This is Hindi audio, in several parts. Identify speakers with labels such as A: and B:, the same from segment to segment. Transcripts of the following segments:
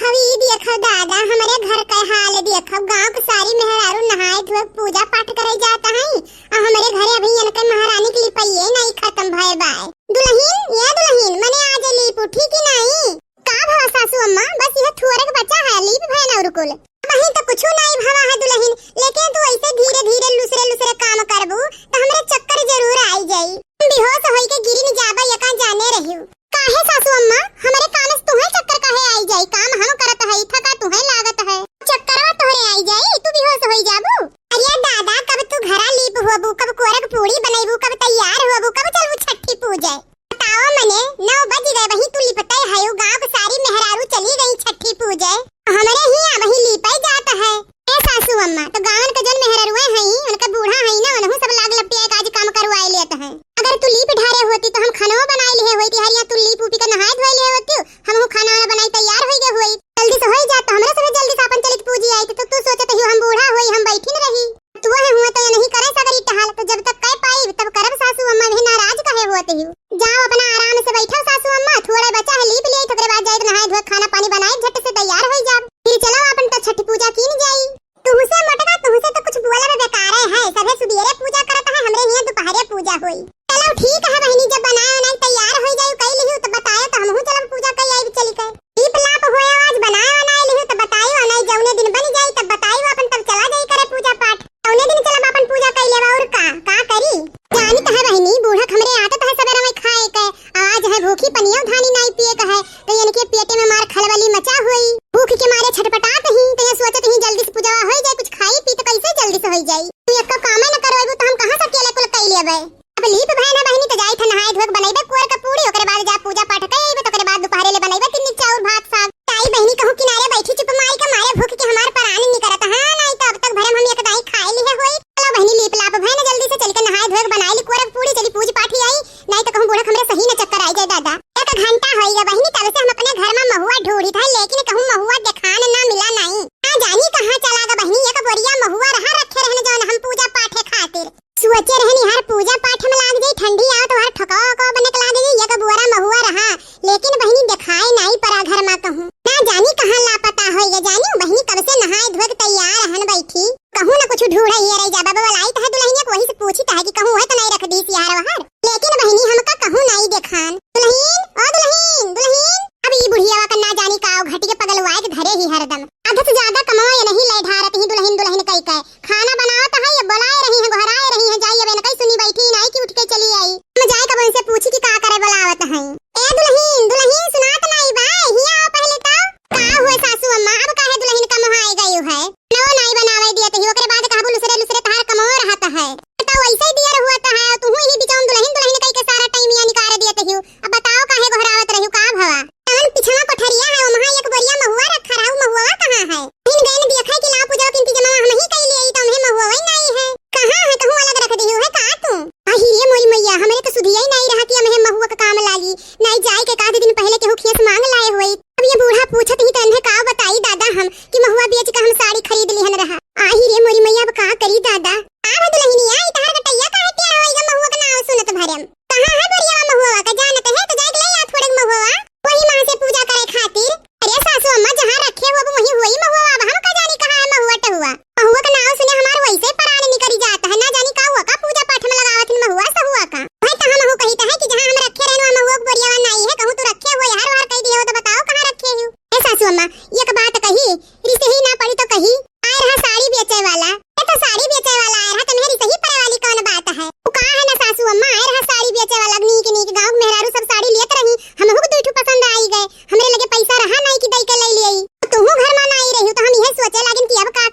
A: देखो ई देखो दादा हमारे घर का हाल देखो। गांव के सारी मेहरारू नहाए धोए पूजा पाठ करे जाता है और हमारे घरे अभी इनके महारानी की लिपाइए नहीं खत्म भय बाय। दुल्हन मने आज लीप उठी की नहीं का भवा सासू अम्मा? बस यह थोड़े का बच्चा है लीप भय ना रुकुल वही तो कुछ नहीं भवा है दुल्हन। लेकिन तू ऐसे धीरे धीरे लुसरे काम करबू तो हमरे चक्कर जरूर आई जाई। बेहोश होई के गिरी न जाबा यका जाने रहियो काहे सासू अम्मा? हमारे काम से तुम्हें चक्कर काहे आई जाई? काम हम करत है थका तुम्हें लागत है चक्करवा तोहरे आई जाई तू बेहोश होई जाबू। अरे दादा कब तू घरा लीप होबू, कब कोरक पूरी बनैबू, कब तैयार होबू, कब चलबू छठी पूजे? बताओ मने 9 बज गए वही तू लिपतै है गांव के सारी मेहरारू चली गई छठी पूजे हमारे ही वही लिपाई जाता है। ए सासू अम्मा तो गांव के जन मेहरारू है उनका बूढ़ा है ना उन्हों सब लाग लपटे आज काम करवाए लेते हैं। अगर तू लीप ढारे होती तो हम खाना बनाए लिए होती हरिया तू लीप उपी के नहाए धोए लिए होती हम खाना बनाई तैयार हो गए होई जल्दी से होई जात हमरे सब जल्दी से अपन चलित पूजी आई तो तू सोचत ही हम बूढ़ा होई हम बैठी न रही तू है हुआ तो नहीं करे सगरी टहाल तो जब तक कह पाई तब करब सासू अम्मा भी नाराज काहे होते ही। जाओ अपना आराम से बैठो सासू अम्मा थोड़ा बचा है लीप ले थोड़े बाद जाए नहाए धोए खाना पानी बनाए झट से तैयार हो जा फिर चलो अपन तो छठ पूजा की न जाई। तुमसे मटका तुमसे तो कुछ बोला में बेकार है सबे सुबेरे पूजा करता है हमरे यहां दोपहरे पूजा होई। चलो ठीक है बहनी जब बनाए ना तैयार हो जाई कई लिहु तो बताए तो हमहु चलब पूजा कई आई चली के दीप लाप होए आज बनाए ना लिहु तो बताइयो ना जौने दिन बन जाई तब बताइयो अपन तब चला जाई करे पूजा पाठ जौने दिन चलब अपन पूजा कई लेबा और का करी जानी तो है बहनी बूढ़ा हमरे आदत है सबेरे में खाए के आज है भूखी पनिया धानी नहीं पिए का है तो इनके पेटे में मार खलबली मचा हुई भूख के मारे छटपटात ही तो ये सोचत ही जल्दी से पूजा हो जाए कुछ खाई पी तो कैसे जल्दी से हो जाई तू एक काम न करबू तो हम कहां से अकेले कुल कई लेबे। अब लीप भैना बहनी तो जाई थ नहाए धोए बनैबे कोर का पूरी ओकरे बाद जा पूजा पाठ कई आइबे तो ओकरे बाद दोपहरे ले बनैबे तीन चाउर भात साग ताई बहनी कहूं किनारे बैठी चुप माई का मारे भूख के हमार प्राण नहीं करत हां नहीं तो अब तक भरम हम एक दाई खाए लिए होई। चलो बहनी लीप लाप भैना जल्दी से चल के नहाए धोए बनाई ली कोर पूरी चली पूज पाठी आई नहीं तो कहूं बूढ़ा हमरे सही न चक्कर आई जाए दादा। एक घंटा होइगा बहनी तब से हम अपने घर में महुआ ढूंढी था लेकिन कहूं महुआ देखान ना मिला नहीं ना जानी कहां चला गा बहनी एक बोरिया महुआ रहा रखे रहने जौन हम पूजा पाठ खातिर सोचे रहनी हर पूजा पाठ में लाग जाई ठंडी आओ तो हर ठकाओ को बने के लाग जाई एक बोरा महुआ रहा लेकिन बहनी दिखाई नहीं परा घर में कहूं ना जानी कहां लापता होइगा जानी बहनी कब से नहाए धोए तैयार रहन बैठी कहूं ना कुछ ढूंढा ही रही जा बाबा लाई तो है दुल्हनिया को वही से पूछी था कि कहूं है तो नहीं रख दी यार वहां लेकिन बहनी हमका कहूं नहीं देखान दुल्हन अब ई बुढ़िया का ना जानी काओ घटी के पगलवाए के धरे ही हरदम आधा से ज्यादा कमाओ नहीं ले ढारत ही दुल्हन कई कह खाना बनाओ तो है ये बुलाए रही है घराए रही है जाई अब न कई सुनी बैठी नहीं कि उठ के चली आई हम जाए कब उनसे पूछी कि का करे बुलावत है। ए दुल्हन सुनात नहीं बा हिया आओ पहले तो का हुए सासू अम्मा अब काहे दुल्हन का मोह आई गई है नो नहीं बनावे दिए तो ओकरे बाद कहबू लुसरे तार कमो रहता है तो वैसे ही दिया हुआ है तू ही बिचाऊं दुल्हन कई के सारा टाइम या निकाल दिए तो अब बताओ काहे घरावत रहियो का भवा तवन पिछवा कोठरिया है वहां एक बोरिया महुआ रखा रहू महुआ कहां है इन गए देखा कि ला पूजा के इंतजाम हम ही कई लिए तो हमें महुआ ही नहीं है कहां है कहूं अलग रख दियो है का तू आही ये मोई मैया हमरे तो सुधिया ही नहीं रहा कि हमें महुआ का काम लागी नहीं जाए के आधे दिन पहले केहू खेस मांग लाए होई अब ये बूढ़ा पूछत ही तन्हे का बताई दादा हम कि महुआ बेच के हम साड़ी खरीद लिहन रहा आही रे मोरी मैया अब का करी दादा आ दुल्हनिया ई तहर कटैया काहे टेढ़ होई ग महुआ का नाम सुनत भरम कहां है बोरिया महुआ का जानत है तो जाके ले आ थोड़े महुआ वही मां से पूजा करे खातिर। अरे सासू अम्मा जहां रखे हो वही वही महुआ अब हम का जानी कहां है महुआ टहुआ महुआ का नाम सुने हमार वैसे प्राण निकरी जाता है ना जानी का हुआ का पूजा पाठ में लगावत है महुआ से हुआ का भाई तो हम कहता है कि जहां हम रखे रहनो महुआ बोरिया नहीं है कहूं तू रखे हो यार वार कह दियो तो बताओ कहां रखे हो। ए सासू अम्मा एक बात कही रिसे ही ना पड़ी तो कही आए रहा साड़ी बेचे वाला ए तो साड़ी बेचे वाला आए रहा तो मेरी सही परे वाली कौन बात है वो का है ना सासू अम्मा आए रहा साड़ी बेचे वाला नीक गांव मेहरारू सब साड़ी लेत रही हमहु को दुठू पसंद आई गए हमरे लगे पैसा रहा नहीं कि दई के ले लियई तू घर में नहीं रही तो हम यह सोचे लागिन कि अब का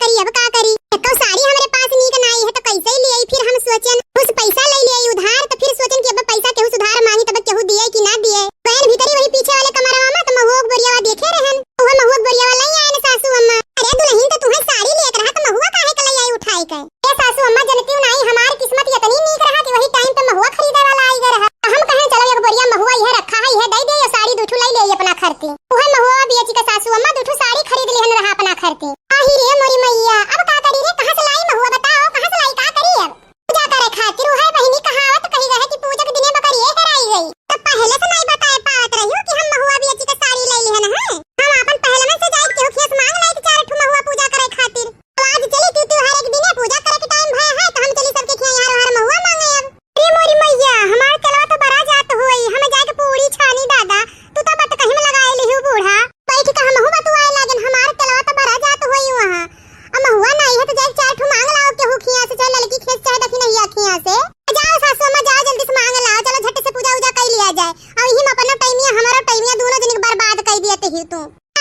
A: करी तो साड़ी हमरे पास नीक नहीं है तो कैसे लियई फिर हम सोचन उस पैसा ले लियई उधार तो फिर सोचन कि अब पैसा केहू सुधार मांगी तब केहू दिए कि ना दिए पैर भीतरी वही पीछे वाले कमरवा में तो महुआ बोरिया देखे रहन वो महुआ बोरिया वाला ही आए ना सासू अम्मा। अरे दुल्हन तो तुम्हें साड़ी लेत रहा तो महुआ काहे के ले आई उठाई के ए सासू अम्मा जनती नहीं हमार किस्मत इतनी नीक रहा कि वही टाइम पे महुआ खरीदे वाला आई गए रहा हम कहे चलो एक बोरिया महुआ यह रखा है यह दे दे ये साड़ी दुठू ले ले अपना खर्चे ओहे महुआ बेच के सासू अम्मा दुठू साड़ी खरीद लेहन रहा अपना खर्चे। आही रे मोरी मैया अब का करी रे कहां से लाई महुआ बताओ कहां से लाई का करी अब पूजा करे खातिर है बहनी कहावत कही गए कि पूजा के दिने बकरी हेराई गई तब पहले से नहीं बताए पावत रहियो कि हम महुआ बेच के साड़ी ले लेहन है हम अपन पहले में से जाई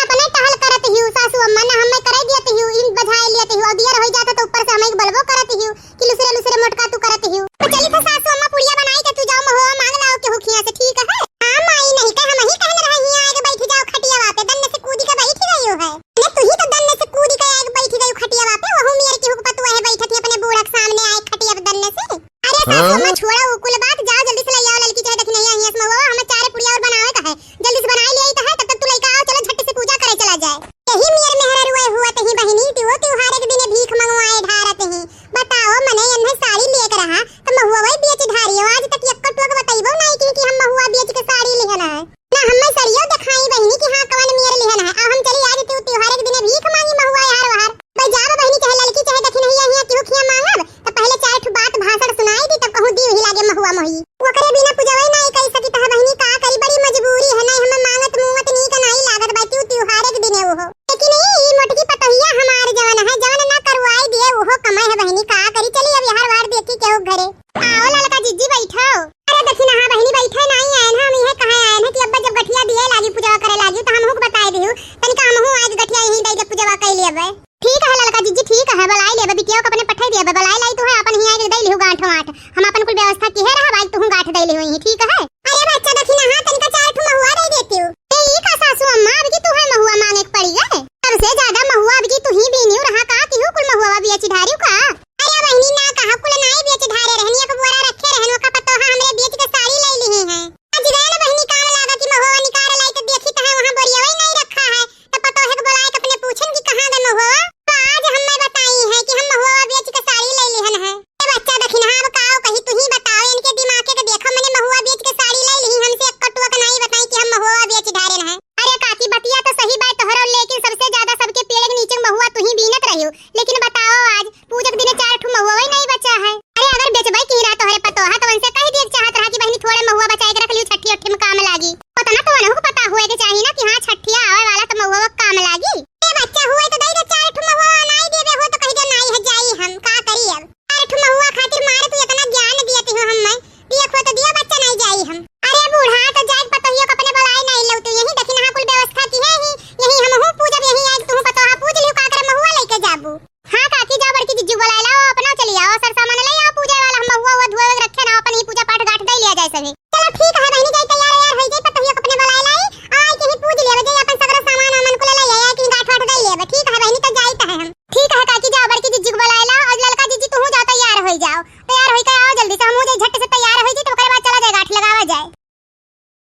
A: अपने टहल करत हिउ सासू अम्मा ना हम करे दियत हिउ इन बजाए लियत हिउ और दिया रह जाता तो ऊपर से हमें बलबो करत हिउ कि लुसरे लुसरे मोटका तू करत हिउ। तो चली तो सासू अम्मा पुड़िया बनाई के तू जाओ महुआ मांग लाओ के हुखिया से ठीक है। हां माई नहीं कह हम ही कहने रही हिया आगे बैठ जाओ खटिया पे दन्ने से कूदी के बैठ गई हो है ने तू ही तो दन्ने से कूदी के आगे बैठ गई खटिया पे वहु मेरे की हुक पतुआ है बैठती अपने बूढ़ा के सामने आए खटिया पे दन्ने से। अरे सासू अम्मा छोड़ा वो कुल बात जाओ जल्दी से ले आओ लड़की चाहे देखी नहीं आई इसमें वो हमें चारे पुड़िया और बनावे का है जल्दी से बनाई ले आई तो है तब तक तू लइका आओ चलो झट से पूजा करे चला जाए। यही मेरे मेहरा रुए हुआ तही बहिनी त्यो त्योहार के दिन भीख मंगवाए ढारत ही बताओ मने अन्हे साड़ी लेकर रहा तो महुआ वही बेच ढारी हो आज तक एक टोक बताइबो नहीं कि हम महुआ बेच के साड़ी लेहना है ना हमें सरियो दिखाई बहिनी कि हां कवन मेरे लेहना है अब हम चली आज त्योहार के दिन भीख मांगी महुआ यार बाहर भाई जाओ बहिनी चाहे लड़की चाहे देखी नहीं आई कि हुखिया मांगब तो पहले चार ठो बात भाषण सुनाई दी तब कहूं दी ही लागे महुआ मोही ओकरे बिना पूजवई नहीं कई सकी तह बहिनी का करी बड़ी मजबूरी है नहीं हमें मांगत मुंगत नहीं का नहीं लागत बाकी त्योहार के दिन वो हो लेकिन ई मोटकी पतहिया हमार जवन है जवन ना करवाई दिए वो कमाई है बहिनी का करी चली अब यार बाहर देखी केहू घरे आओ ललका जीजी बैठो। अरे देखी ना बहिनी बैठे नहीं आए ना हम यह कहां आए हैं कि अब्बा जब गठिया दिए लागी पूजा करे लागी तो हमहु बताए दिहु तनिका हमहु आज गठिया यही दई के पूजा कर लेबे। ठीक है ललका जीजी ठीक है बलाई लेबे बिटिया को अपने पठाई देबे बलाई लाई तो है अपन ही दई लिहु गांठ वाठ हम अपन कुल व्यवस्था की है रहा भाई तू गांठ दई लिहु यही ठीक है। अरे बच्चा देखी ना हां